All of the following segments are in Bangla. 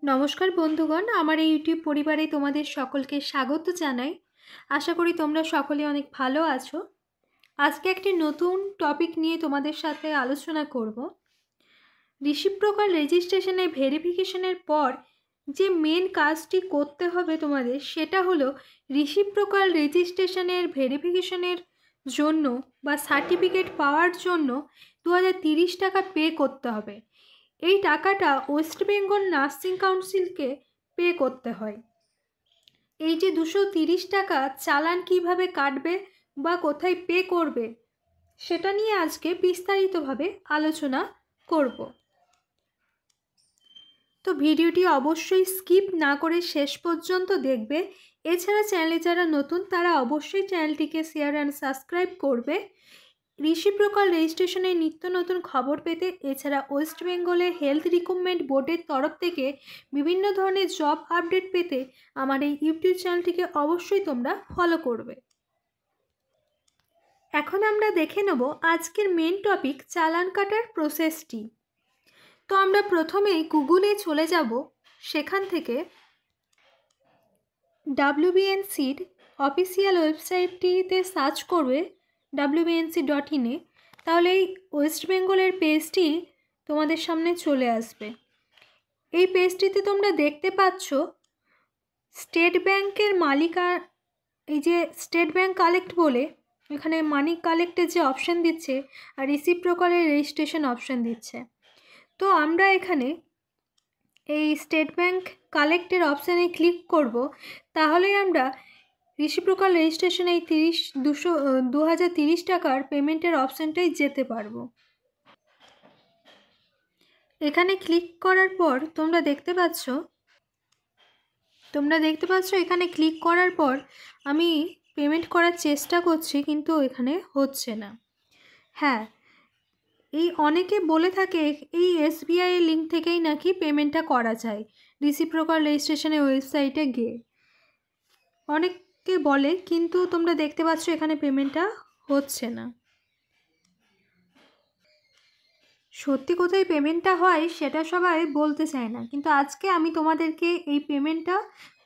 নমস্কার বন্ধুগণ, আমার এই ইউটিউব পরিবারে তোমাদের সকলকে স্বাগত জানাই। আশা করি তোমরা সকলে অনেক ভালো আছো। আজকে একটি নতুন টপিক নিয়ে তোমাদের সাথে আলোচনা করব। রিসিপ্রোকাল রেজিস্ট্রেশনে ভেরিফিকেশনের পর যে মেন কাজটি করতে হবে তোমাদের, সেটা হলো রিসিপ্রোকাল রেজিস্ট্রেশনের ভেরিফিকেশনের জন্য বা সার্টিফিকেট পাওয়ার জন্য 2030 টাকা পে করতে হবে। এই টাকাটা ওয়েস্ট বেঙ্গল নার্সিং কাউন্সিলকে পে করতে হয়। এই যে 230 টাকা চালান কিভাবে কাটবে বা কোথায় পে করবে, সেটা নিয়ে আজকে বিস্তারিতভাবে আলোচনা করব। তো ভিডিওটি অবশ্যই স্কিপ না করে শেষ পর্যন্ত দেখবে। এছাড়া চ্যানেলে যারা নতুন তারা অবশ্যই চ্যানেলটিকে শেয়ার অ্যান্ড সাবস্ক্রাইব করবে। রিসিপ্রোকাল রেজিস্ট্রেশনের নিত্য নতুন খবর পেতে, এছাড়া ওয়েস্ট বেঙ্গলের হেলথ রিক্রুটমেন্ট বোর্ডের তরফ থেকে বিভিন্ন ধরনের জব আপডেট পেতে আমার এই ইউটিউব চ্যানেলটিকে অবশ্যই তোমরা ফলো করবে। এখন আমরা দেখে নেব আজকের মেন টপিক, চালান কাটার প্রসেসটি। তো আমরা প্রথমেই গুগলে চলে যাব। সেখান থেকে WBNCর অফিসিয়াল ওয়েবসাইটটিতে সার্চ করবে wbnc.in এ। তাহলে এই ওয়েস্ট বেঙ্গলের পেজটি তোমাদের সামনে চলে আসবে। এই পেজটিতে তোমরা দেখতে পাচ্ছ স্টেট ব্যাংকের মালিকা, এই যে স্টেট ব্যাংক কালেক্ট বলে এখানে মানি কালেক্টের যে অপশান দিচ্ছে আর রিসিপ্রোকালের রেজিস্ট্রেশন অপশান দিচ্ছে। তো আমরা এখানে এই স্টেট ব্যাংক কালেক্টের অপশানে ক্লিক করব। তাহলেই আমরা রিসিপ্রোকাল রেজিস্ট্রেশনে এই 2030 টাকার পেমেন্টের অপশানটাই যেতে পারবো। এখানে ক্লিক করার পর তোমরা দেখতে পাচ্ছ এখানে ক্লিক করার পর আমি পেমেন্ট করার চেষ্টা করছি, কিন্তু এখানে হচ্ছে না। হ্যাঁ, এই অনেকে বলে থাকে এই SBI এর লিঙ্ক থেকেই নাকি পেমেন্টটা করা যায় রিসিপ্রোকাল রেজিস্ট্রেশনের ওয়েবসাইটে গিয়ে, অনেকে বলে, কিন্তু তোমরা দেখতে পাচ্ছ এখানে পেমেন্টটা হচ্ছে না। সত্যি কোথায় পেমেন্টটা হয় সেটা সবাই বলতে চায় না, কিন্তু আজকে আমি তোমাদেরকে এই পেমেন্টটা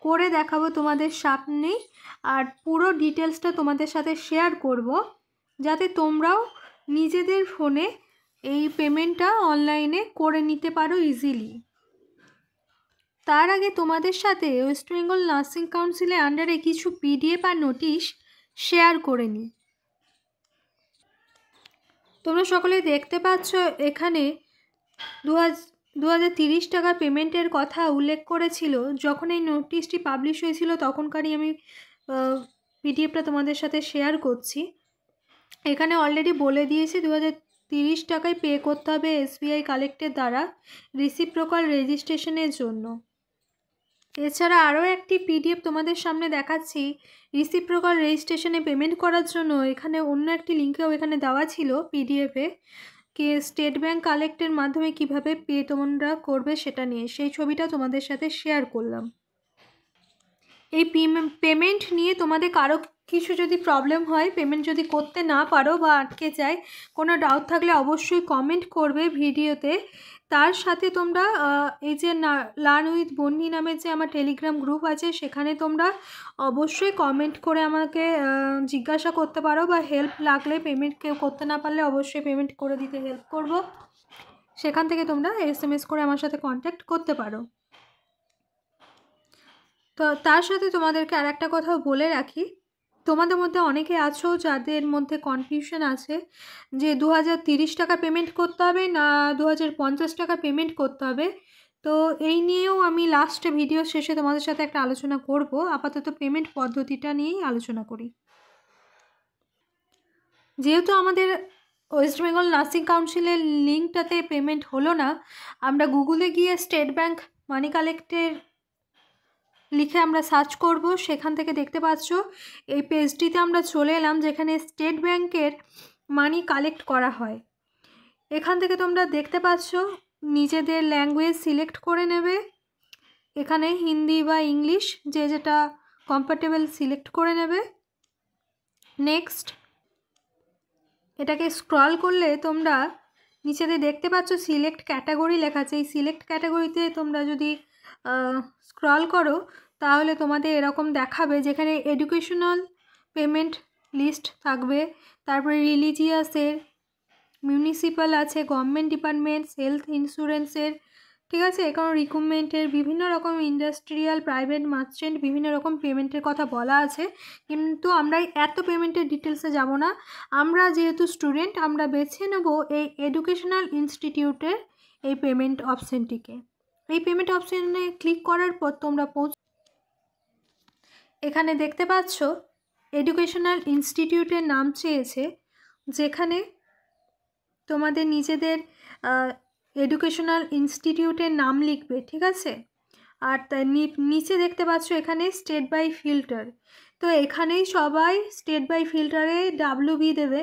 করে দেখাবো তোমাদের সামনেই, আর পুরো ডিটেলসটা তোমাদের সাথে শেয়ার করব, যাতে তোমরাও নিজেদের ফোনে এই পেমেন্টটা অনলাইনে করে নিতে পারো ইজিলি। তার আগে তোমাদের সাথে ওয়েস্ট বেঙ্গল নার্সিং কাউন্সিলের আন্ডারে কিছু PDF আর নোটিশ শেয়ার করে নিই। তোমরা সকলে দেখতে পাচ্ছ এখানে 2030 টাকা পেমেন্টের কথা উল্লেখ করেছিল। যখন এই নোটিশটি পাবলিশ হয়েছিল তখনকারই আমি PDFটা তোমাদের সাথে শেয়ার করছি। এখানে অলরেডি বলে দিয়েছি 2030 টাকায় পে করতে হবে SBI কালেক্টের দ্বারা রিসিপ্রোকাল রেজিস্ট্রেশনের জন্য। এছাড়া আরও একটি PDF তোমাদের সামনে দেখাচ্ছি রিসিপ্রোকাল রেজিস্ট্রেশনে পেমেন্ট করার জন্য। এখানে অন্য একটি লিঙ্কেও এখানে দেওয়া ছিল PDF-এ, কি স্টেট ব্যাংক কালেক্টের মাধ্যমে কিভাবে পে তোমরা করবে সেটা নিয়ে, সেই ছবিটা তোমাদের সাথে শেয়ার করলাম। এই পেমেন্ট নিয়ে তোমাদের কারো কিছু যদি প্রবলেম হয়, পেমেন্ট যদি করতে না পারো বা আটকে যায়, কোনো ডাউট থাকলে অবশ্যই কমেন্ট করবে ভিডিওতে। তার সাথে তোমরা এই যে লার্ন উইথ বন্নি নামের যে আমার টেলিগ্রাম গ্রুপ আছে, সেখানে তোমরা অবশ্যই কমেন্ট করে আমাকে জিজ্ঞাসা করতে পারো, বা হেল্প লাগলে, পেমেন্ট কেউ করতে না পারলে অবশ্যই পেমেন্ট করে দিতে হেল্প করব। সেখান থেকে তোমরা SMS করে আমার সাথে কন্ট্যাক্ট করতে পারো। তো তার সাথে তোমাদেরকে আর একটা কথাও বলে রাখি, তোমাদের মধ্যে অনেকে আছো যাদের মধ্যে কনফিউশন আছে যে 2030 টাকা পেমেন্ট করতে হবে না 2050 টাকা পেমেন্ট করতে হবে। তো এই নিয়েও আমি লাস্ট ভিডিও শেষে তোমাদের সাথে একটা আলোচনা করব। আপাতত পেমেন্ট পদ্ধতিটা নিয়েই আলোচনা করি। যেহেতু আমাদের ওয়েস্ট বেঙ্গল নার্সিং কাউন্সিলের লিঙ্কটাতে পেমেন্ট হলো না, আমরা গুগলে গিয়ে স্টেট ব্যাংক মানি কালেক্টের লিখে আমরা সার্চ করব। সেখান থেকে দেখতে পাচ্ছ এই পেজটিতে আমরা চলে এলাম, যেখানে স্টেট ব্যাংকের মানি কালেক্ট করা হয়। এখান থেকে তোমরা দেখতে পাচ্ছ নিজেদের ল্যাঙ্গুয়েজ সিলেক্ট করে নেবে। এখানে হিন্দি বা ইংলিশ যে যেটা কমফর্টেবল সিলেক্ট করে নেবে। নেক্সট, এটাকে স্ক্রল করলে তোমরা নিচেতে দেখতে পাচ্ছ সিলেক্ট ক্যাটাগরি লেখা আছে। এই সিলেক্ট ক্যাটাগরিতে তোমরা যদি স্ক্রল করো তাহলে তোমাদের এরকম দেখাবে, যেখানে এডুকেশনাল পেমেন্ট লিস্ট থাকবে, তারপরে রিলিজিয়াসের, মিউনিসিপ্যাল আছে, গভর্নমেন্ট ডিপার্টমেন্টস, হেলথ ইন্স্যুরেন্সের, ঠিক আছে, এখানে রিক্রুটমেন্টের, বিভিন্ন রকম ইন্ডাস্ট্রিয়াল, প্রাইভেট, মার্চেন্ট, বিভিন্ন রকম পেমেন্টের কথা বলা আছে। কিন্তু আমরা এত পেমেন্টের ডিটেলসে যাব না। আমরা যেহেতু স্টুডেন্ট, আমরা বেছে নেব এই এডুকেশনাল ইনস্টিটিউটের এই পেমেন্ট অপশানটিকে। এই পেমেন্ট অপশানে ক্লিক করার পর তোমরা এখানে দেখতে পাচ্ছ এডুকেশনাল ইনস্টিটিউটের নাম চেয়েছে, যেখানে তোমাদের নিজেদের এডুকেশনাল ইনস্টিটিউটের নাম লিখবে, ঠিক আছে। আর তার নিচে দেখতে পাচ্ছ এখানে স্টেট বাই ফিল্টার, তো এখানেই সবাই স্টেট বাই ফিল্টারে WB দেবে।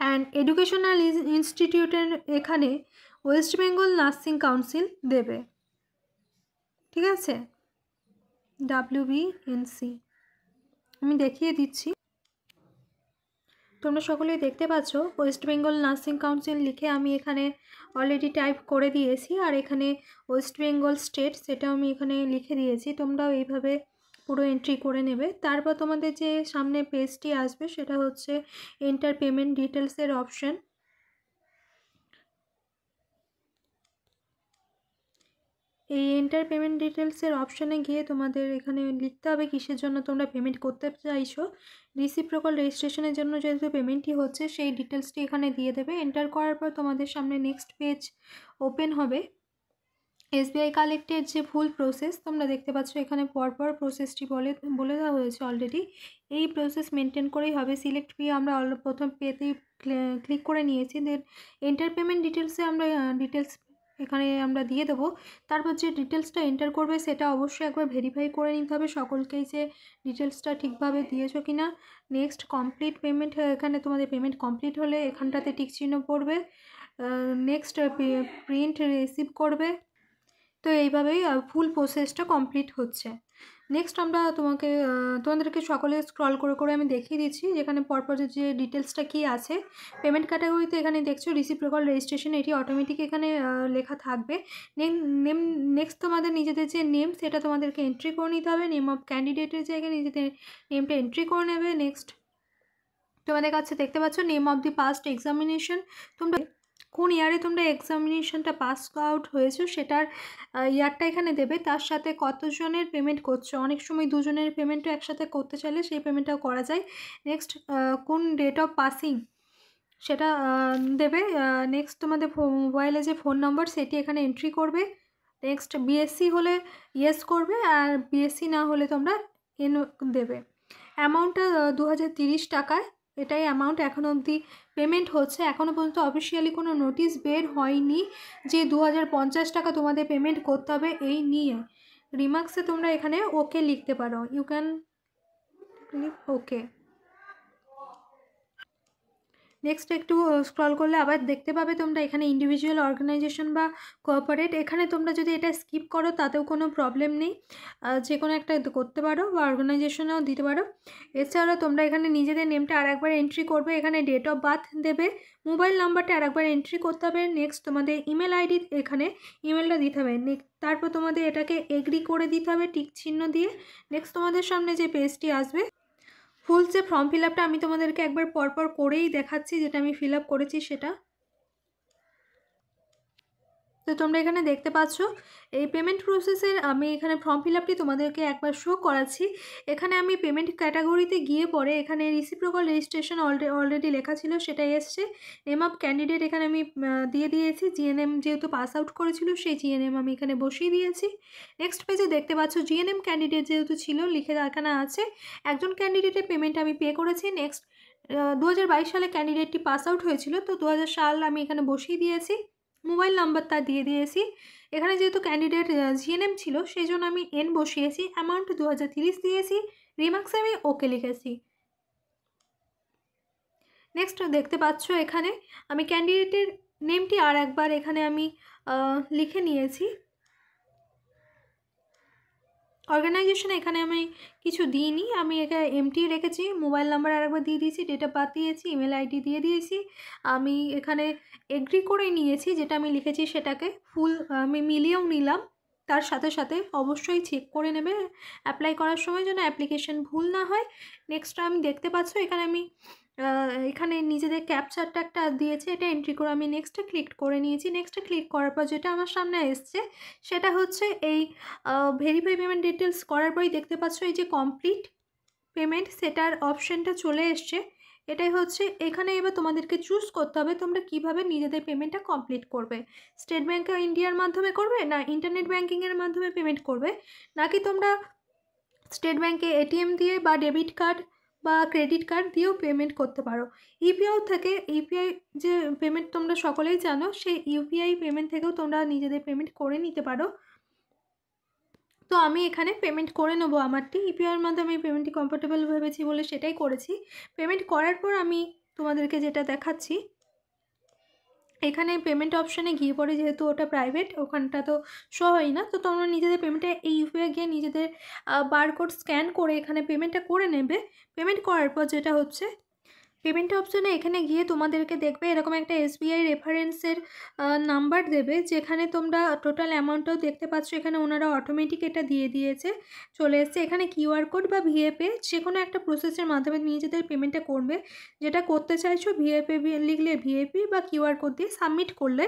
অ্যান্ড এডুকেশনাল ইনস্টিটিউটের এখানে ওয়েস্ট বেঙ্গল নার্সিং কাউন্সিল দেবে, ঠিক আছে, WBNC। আমি দেখিয়ে দিচ্ছি, তোমরা সকলেই দেখতে পাচ্ছ ওয়েস্ট বেঙ্গল নার্সিং কাউন্সিল লিখে আমি এখানে অলরেডি টাইপ করে দিয়েছি, আর এখানে ওয়েস্ট বেঙ্গল স্টেট সেটাও আমি এখানে লিখে দিয়েছি। তোমরাও এইভাবে পুরো এন্ট্রি করে নেবে। তারপর তোমাদের যে সামনে পেজটি আসবে সেটা হচ্ছে এন্টার পেমেন্ট ডিটেলসের অপশন। এই এন্টার পেমেন্ট ডিটেলসের অপশানে গিয়ে তোমাদের এখানে লিখতে হবে কিসের জন্য তোমরা পেমেন্ট করতে চাইছো। রিসিপ্রোকাল রেজিস্ট্রেশনের জন্য যেহেতু পেমেন্টটি হচ্ছে সেই ডিটেলসটি এখানে দিয়ে দেবে। এন্টার করার পর তোমাদের সামনে নেক্সট পেজ ওপেন হবে। SBI কালেক্টের যে ফুল প্রসেস তোমরা দেখতে পাচ্ছ, এখানে পরপর প্রসেসটি বলে দেওয়া হয়েছে অলরেডি। এই প্রসেস মেনটেন করেই হবে। সিলেক্ট পে আমরা প্রথম পেতেই ক্লিক করে নিয়েছি। দেন এন্টার পেমেন্ট ডিটেলসে আমরা ডিটেলস এখানে আমরা দিয়ে দেবো। তারপর যে ডিটেলসটা এন্টার করবে সেটা অবশ্যই একবার ভেরিফাই করে নিতে হবে সকলকেই যে ডিটেলসটা ঠিকভাবে দিয়েছো কি না। নেক্সট কমপ্লিট পেমেন্ট, এখানে তোমাদের পেমেন্ট কমপ্লিট হলে এখানটাতে টিক চিহ্ন পড়বে। নেক্সট প্রিন্ট রিসিভ করবে। তো এইভাবেই ফুল প্রসেসটা কমপ্লিট হচ্ছে। নেক্সট আমরা তোমাদেরকে সকলে স্ক্রল করে করে আমি দেখিয়ে দিচ্ছি, যেখানে পরপর যে ডিটেলসটা কী আছে। পেমেন্ট ক্যাটাগরিতে এখানে দেখছো রিসিপ্রোকাল রেজিস্ট্রেশন, এটি অটোমেটিক এখানে লেখা থাকবে। নেক্সট তোমাদের নিজেদের যে নেম সেটা তোমাদেরকে এন্ট্রি করে নিতে হবে। নেম অফ ক্যান্ডিডেটের জায়গায় নিজেদের নেমটা এন্ট্রি করে নেবে। নেক্সট তোমাদের কাছে দেখতে পাচ্ছ name of the past examination, তোমরা কোন ইয়ারে তোমরা এক্সামিনেশনটা পাস আউট হয়েছো সেটার ইয়ারটা এখানে দেবে। তার সাথে কতজনের পেমেন্ট করছো, অনেক সময় দুজনের পেমেন্টও একসাথে করতে চাইলে সেই পেমেন্টটাও করা যায়। নেক্সট কোন ডেট অফ পাসিং সেটা দেবে। নেক্সট তোমাদের মোবাইলে যে ফোন নম্বর সেটি এখানে এন্ট্রি করবে। নেক্সট BSc হলে ইয়েস করবে, আর BSc না হলে তোমরা এন দেবে। অ্যামাউন্টটা 2030 টাকায়, এটাই অ্যামাউন্ট এখনও অবধি পেমেন্ট হচ্ছে। এখনও পর্যন্ত অফিসিয়ালি কোনো নোটিশ বের হয়নি যে 2050 টাকা তোমাদের পেমেন্ট করতে হবে এই নিয়ে। রিমার্কসে তোমরা এখানে ওকে লিখতে পারো, you can click okay. Next একটু স্ক্রল করলে আবার দেখতে পাবে তোমরা এখানে ইন্ডিভিজুয়াল, অর্গানাইজেশন বা কোঅপারেট। এখানে তোমরা যদি এটা স্কিপ করো তাতেও কোনো প্রবলেম নেই, যে কোনো একটা করতে পারো বা অর্গানাইজেশনেও দিতে পারো। এছাড়াও তোমরা এখানে নিজেদের নেমটা আরেকবার এন্ট্রি করবে, এখানে ডেট অফ বার্থ দেবে, মোবাইল নাম্বারটা আরেকবার এন্ট্রি করতে হবে। নেক্সট তোমাদের ইমেল আইডি, এখানে ইমেলটা দিতে হবে। তারপর তোমাদের এটাকে এগ্রি করে দিতে হবে টিক চিহ্ন দিয়ে। নেক্সট তোমাদের সামনে যে পেজটি আসবে, ফুল যে ফর্ম ফিল আপটা আমি তোমাদেরকে একবার পরপর করেই দেখাচ্ছি, যেটা আমি ফিল আপ করেছি সেটা। তো তোমরা এখানে দেখতে পাচ্ছ এই পেমেন্ট প্রসেসের আমি এখানে ফর্ম ফিল আপটি তোমাদেরকে একবার শো করাচ্ছি। এখানে আমি পেমেন্ট ক্যাটাগরিতে গিয়ে পরে এখানে রিসিপ্রোকাল রেজিস্ট্রেশন অলরেডি লেখা ছিল সেটাই এসছে। নেম অফ ক্যান্ডিডেট এখানে আমি দিয়ে দিয়েছি, GNM যেহেতু পাস আউট করেছিল সেই GNM আমি এখানে বসিয়ে দিয়েছি। নেক্সট পেজে দেখতে পাচ্ছ GNM ক্যান্ডিডেট যেহেতু ছিল লিখে এখানে আছে, একজন ক্যান্ডিডেটের পেমেন্ট আমি পে করেছি। নেক্সট 2022 সালে ক্যান্ডিডেটটি পাস আউট হয়েছিল, তো 2000 সাল আমি এখানে বসিয়ে দিয়েছি। মোবাইল নাম্বারটা দিয়ে দিয়েছি। এখানে যেহেতু ক্যান্ডিডেট GNM ছিল সেই জন্য আমি N বসিয়েছি। অ্যামাউন্ট 2030 দিয়েছি। রিমার্কসে আমি ওকে লিখেছি। নেক্সট দেখতে পাচ্ছ এখানে আমি ক্যান্ডিডেটের নেমটি আর একবার এখানে আমি লিখে নিয়েছি। অর্গানাইজেশন এখানে আমি কিছু দিইনি, আমি এখানে এমটি রেখেছি। মোবাইল নাম্বার আরেকবার দিয়ে দিয়েছি, ডেট অফ বার্থ দিয়েছি, ইমেল আইডি দিয়ে দিয়েছি। আমি এখানে এগ্রি করে নিয়েছি, যেটা আমি লিখেছি সেটাকে ফুল আমি মিলিয়েও নিলাম। তার সাথে সাথে অবশ্যই চেক করে নেবে অ্যাপ্লাই করার সময় যেন অ্যাপ্লিকেশন ভুল না হয়। নেক্সট আমি দেখতে পাচ্ছ এখানে আমি এখানে নিজেদের ক্যাপচারটা একটা দিয়েছে, এটা এন্ট্রি করে আমি নেক্সটে ক্লিক করে নিয়েছি। নেক্সটে ক্লিক করার পর যেটা আমার সামনে এসছে সেটা হচ্ছে এই ভেরিফাই পেমেন্ট ডিটেলস করার পরেই দেখতে পাচ্ছ এই যে কমপ্লিট পেমেন্ট সেটার অপশানটা চলে এসছে। এটাই হচ্ছে এখানে এবার তোমাদেরকে চুজ করতে হবে তোমরা কিভাবে নিজেদের পেমেন্টটা কমপ্লিট করবে। স্টেট ব্যাঙ্ক অফ ইন্ডিয়ার মাধ্যমে করবে, না ইন্টারনেট ব্যাঙ্কিংয়ের মাধ্যমে পেমেন্ট করবে, নাকি তোমরা স্টেট ব্যাঙ্কে এটিএম দিয়ে বা ডেবিট কার্ড বা ক্রেডিট কার্ড দিয়েও পেমেন্ট করতে পারো। ইউপিআই থেকে, ইউপিআই যে পেমেন্ট তোমরা সকলেই জানো, সেই ইউপিআই পেমেন্ট থেকেও তোমরা নিজেদের পেমেন্ট করে নিতে পারো। তো আমি এখানে পেমেন্ট করে নেবো আমারটি, ইউপিআইয়ের মাধ্যমে আমি পেমেন্টটি কমফোর্টেবল ভেবেছি বলে সেটাই করেছি। পেমেন্ট করার পর আমি তোমাদেরকে যেটা দেখাচ্ছি, এখানে পেমেন্ট অপশানে গিয়ে পড়ে, যেহেতু ওটা প্রাইভেট ওখানটা তো শো হয় না, তো তোমরা নিজেদের পেমেন্টটা এই ইউপিআই গিয়ে নিজেদের বারকোড স্ক্যান করে এখানে পেমেন্টটা করে নেবে। পেমেন্ট করার পর যেটা হচ্ছে পেমেন্ট অপশানে এখানে গিয়ে তোমাদেরকে দেখবে এরকম একটা এসবিআই রেফারেন্সের নাম্বার দেবে, যেখানে তোমরা টোটাল অ্যামাউন্টটাও দেখতে পাচ্ছ এখানে ওনারা অটোমেটিক এটা দিয়ে দিয়েছে, চলে এসছে। এখানে কিউআর কোড বা ভিএপে যে কোনো একটা প্রসেসের মাধ্যমে নিজেদের পেমেন্টটা করবে, যেটা করতে চাইছো ভিএপে লিখলে ভিএপি বা কিউআর কোড দিয়ে সাবমিট করলে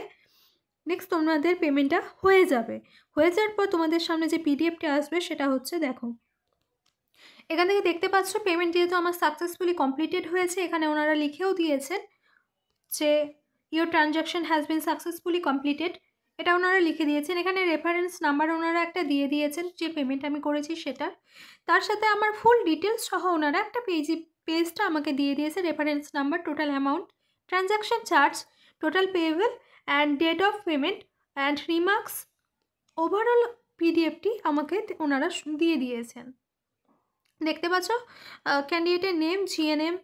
নেক্সট তোমাদের পেমেন্টটা হয়ে যাবে। হয়ে যাওয়ার পর তোমাদের সামনে যে পিডিএফটি আসবে সেটা হচ্ছে, দেখো এখান থেকে দেখতে পাচ্ছ পেমেন্ট যেহেতু আমার সাকসেসফুলি কমপ্লিটেড হয়েছে, এখানে ওনারা লিখেও দিয়েছেন যে your transaction has been successfully completed, এটা ওনারা লিখে দিয়েছেন। এখানে রেফারেন্স নাম্বার ওনারা একটা দিয়ে দিয়েছেন যে পেমেন্ট আমি করেছি সেটা, তার সাথে আমার ফুল ডিটেলস সহ ওনারা একটা পেজটা আমাকে দিয়ে দিয়েছে, reference number, total amount, transaction charge, total payable and date of payment and remarks. Overall পিডিএফটি আমাকে ওনারা দিয়ে দিয়েছেন। দেখতে পাচ্ছ ক্যান্ডিডেটের নেম, জিএনএম,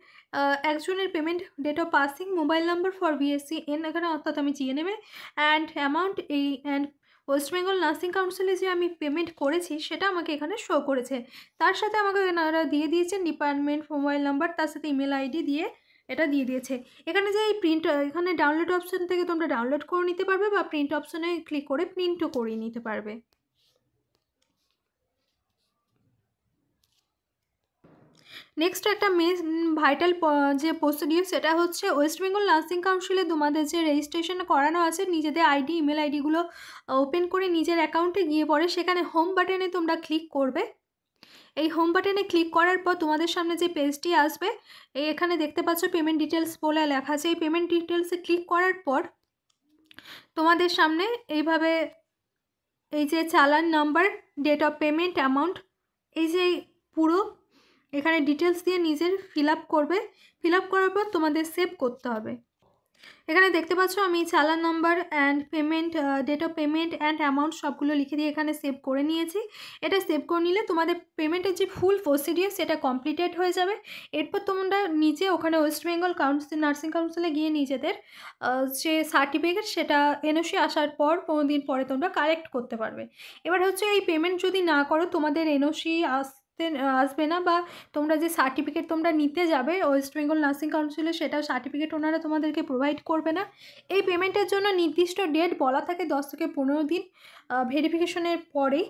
একজনের payment, date of passing, mobile number for BSc N এখানে, অর্থাৎ আমি জিএনএমে, অ্যান্ড অ্যামাউন্ট এই অ্যান্ড ওয়েস্ট বেঙ্গল নার্সিং কাউন্সিলে যে আমি পেমেন্ট করেছি সেটা আমাকে এখানে শো করেছে। তার সাথে আমাকে এনারা দিয়ে দিয়েছেন ডিপার্টমেন্ট, মোবাইল নাম্বার, তার সাথে ইমেল আইডি দিয়ে এটা দিয়ে দিয়েছে। এখানে যে এই প্রিন্ট, এখানে ডাউনলোড অপশান থেকে তোমরা ডাউনলোড করে নিতে পারবে বা প্রিন্ট অপশানে ক্লিক করে প্রিন্টও করে নিতে পারবে। নেক্সট একটা ভাইটাল যে প্রসিডিউর সেটা হচ্ছে ওয়েস্ট বেঙ্গল নার্সিং কাউন্সিলে তোমাদের যে রেজিস্ট্রেশন করানো আছে, নিজেদের আইডি ইমেল আইডিগুলো ওপেন করে নিজের অ্যাকাউন্টে গিয়ে পরে সেখানে হোম বাটনে তোমরা ক্লিক করবে। এই হোম বাটনে ক্লিক করার পর তোমাদের সামনে যে পেজটি আসবে, এখানে দেখতে পাচ্ছ পেমেন্ট ডিটেলস বলে লেখা আছে। এই পেমেন্ট ডিটেলসে ক্লিক করার পর তোমাদের সামনে এইভাবে এই যে challan number, date of payment, amount, এই যে পুরো এখানে ডিটেলস দিয়ে নিজের ফিল আপ করবে। ফিল আপ করার পর তোমাদের সেভ করতে হবে। এখানে দেখতে পাচ্ছ আমি challan number and payment, date of payment and amount সবগুলো লিখে দিয়ে এখানে সেভ করে নিয়েছি। এটা সেভ করে নিলে তোমাদের পেমেন্টের যে ফুল প্রসিডিওর সেটা কমপ্লিটেড হয়ে যাবে। এরপর তোমরা নিজে ওখানে ওয়েস্ট বেঙ্গল নার্সিং কাউন্সিলে গিয়ে নিজেদের যে সার্টিফিকেট সেটা এনওসি আসার পর 15 দিন পরে তোমরা কালেক্ট করতে পারবে। এবার হচ্ছে এই পেমেন্ট যদি না করো তোমাদের এনওসি আসবে না, বা তোমরা যে সার্টিফিকেট তোমরা নিতে যাবে ওয়েস্ট বেঙ্গল নার্সিং কাউন্সিলে সেটা সার্টিফিকেট ওনারা তোমাদেরকে প্রোভাইড করবে না। এই পেমেন্টের জন্য নির্দিষ্ট ডেট বলা থাকে 10 থেকে 15 দিন ভেরিফিকেশনের পরেই,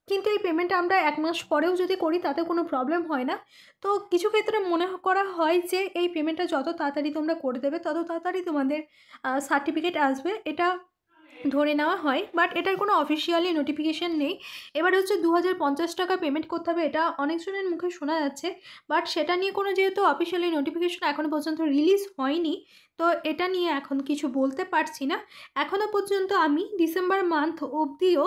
কিন্তু এই পেমেন্ট আমরা 1 মাস পরেও যদি করি তাতে কোনো প্রবলেম হয় না। তো কিছু ক্ষেত্রে মনে করা হয় যে এই পেমেন্টটা যত তাড়াতাড়ি তোমরা করে দেবে তত তাড়াতাড়ি তোমাদের সার্টিফিকেট আসবে, এটা ধরে নেওয়া হয়, বাট এটার কোনো অফিসিয়ালি নোটিফিকেশান নেই। এবার হচ্ছে 2050 টাকা পেমেন্ট করতে হবে, এটা অনেকজনের মুখে শোনা যাচ্ছে, বাট সেটা নিয়ে কোনো যেহেতু অফিসিয়ালি নোটিফিকেশান এখনও পর্যন্ত রিলিজ হয়নি, তো এটা নিয়ে এখন কিছু বলতে পারছি না। এখনও পর্যন্ত আমি ডিসেম্বর মান্থ অবধিও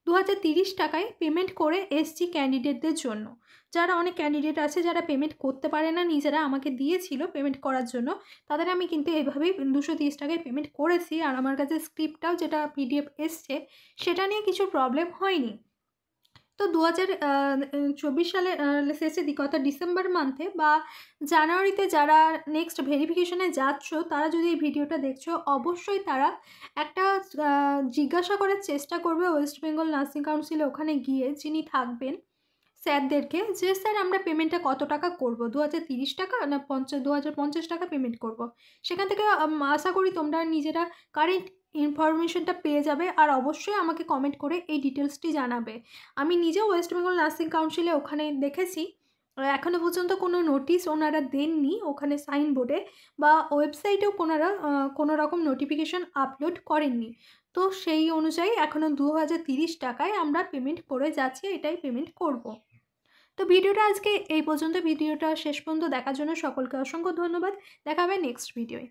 2030 টাকায় পেমেন্ট করে এসছি ক্যান্ডিডেটদের জন্য। যারা অনেক ক্যান্ডিডেট আছে যারা পেমেন্ট করতে পারে না, নিজেরা আমাকে দিয়েছিল পেমেন্ট করার জন্য, তাদের আমি কিন্তু এভাবেই 230 টাকায় পেমেন্ট করেছি। আর আমার কাছে স্ক্রিপ্টটাও যেটা পিডিএফ এসছে সেটা নিয়ে কিছু প্রবলেম হয়নি। তো 2024 সালের শেষের দিকে অর্থাৎ ডিসেম্বর মান্থে বা জানুয়ারিতে যারা নেক্সট ভেরিফিকেশনে যাচ্ছ তারা যদি এই ভিডিওটা দেখছো, অবশ্যই তারা একটা জিজ্ঞাসা করার চেষ্টা করবে ওয়েস্ট বেঙ্গল নার্সিং কাউন্সিলে ওখানে গিয়ে যিনি থাকবেন স্যারদেরকে, যে স্যার আমরা পেমেন্টটা কত টাকা করব, 2030 টাকা না 2050 টাকা পেমেন্ট করব। সেখান থেকে আশা করি তোমরা নিজেরা কারেন্ট ইনফরমেশনটা পেয়ে যাবে। আর অবশ্যই আমাকে কমেন্ট করে এই ডিটেলসটি জানাবে। আমি নিজেও ওয়েস্ট বেঙ্গল নার্সিং কাউন্সিলে ওখানে দেখেছি, এখনও পর্যন্ত কোনো নোটিশ ওনারা দেননি ওখানে সাইনবোর্ডে, বা ওয়েবসাইটেও কোনো রকম নোটিফিকেশন আপলোড করেননি। তো সেই অনুযায়ী এখনও 2030 টাকায় আমরা পেমেন্ট করে যাচ্ছি, এটাই পেমেন্ট করব। তো ভিডিওটা আজকে এই পর্যন্ত। ভিডিওটা শেষ পর্যন্ত দেখার জন্য সকলকে অসংখ্য ধন্যবাদ। দেখা হবে নেক্সট ভিডিওয়।